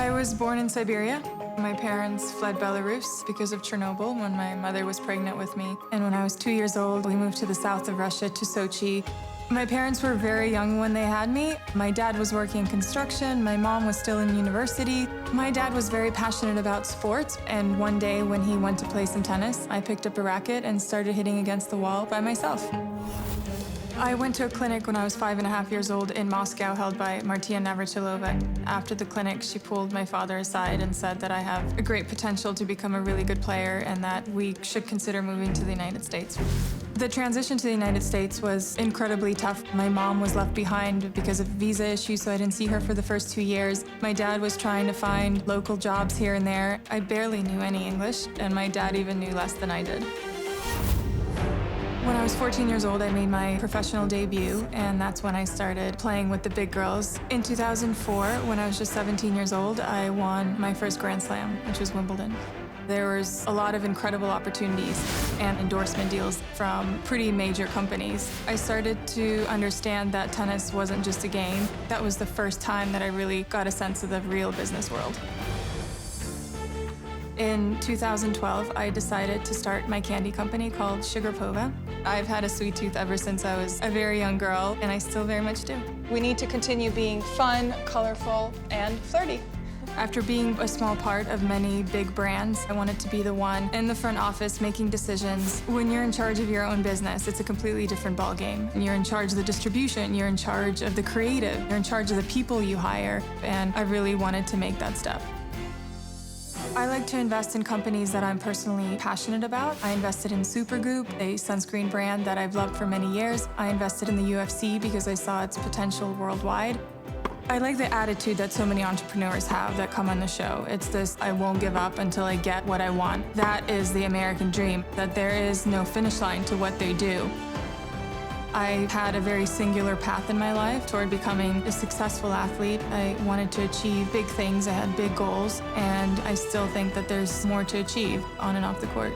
I was born in Siberia. My parents fled Belarus because of Chernobyl when my mother was pregnant with me. And when I was 2 years old, we moved to the south of Russia, to Sochi. My parents were very young when they had me. My dad was working in construction. My mom was still in university. My dad was very passionate about sports. And one day when he went to play some tennis, I picked up a racket and started hitting against the wall by myself. I went to a clinic when I was 5.5 years old in Moscow, held by Maria Sharapova. After the clinic, she pulled my father aside and said that I have a great potential to become a really good player and that we should consider moving to the United States. The transition to the United States was incredibly tough. My mom was left behind because of visa issues, so I didn't see her for the first 2 years. My dad was trying to find local jobs here and there. I barely knew any English, and my dad even knew less than I did. When I was 14 years old, I made my professional debut, and that's when I started playing with the big girls. In 2004, when I was just 17 years old, I won my first Grand Slam, which was Wimbledon. There was a lot of incredible opportunities and endorsement deals from pretty major companies. I started to understand that tennis wasn't just a game. That was the first time that I really got a sense of the real business world. In 2012, I decided to start my candy company called SugarPoha. I've had a sweet tooth ever since I was a very young girl, and I still very much do. We need to continue being fun, colorful, and flirty. After being a small part of many big brands, I wanted to be the one in the front office making decisions. When you're in charge of your own business, it's a completely different ballgame. You're in charge of the distribution, you're in charge of the creative, you're in charge of the people you hire, and I really wanted to make that step. I like to invest in companies that I'm personally passionate about. I invested in SuperGroup, a sunscreen brand that I've loved for many years. I invested in the UFC because I saw its potential worldwide. I like the attitude that so many entrepreneurs have that come on the show. It's this, I won't give up until I get what I want. That is the American dream, that there is no finish line to what they do. I had a very singular path in my life toward becoming a successful athlete. I wanted to achieve big things, I had big goals, and I still think that there's more to achieve on and off the court.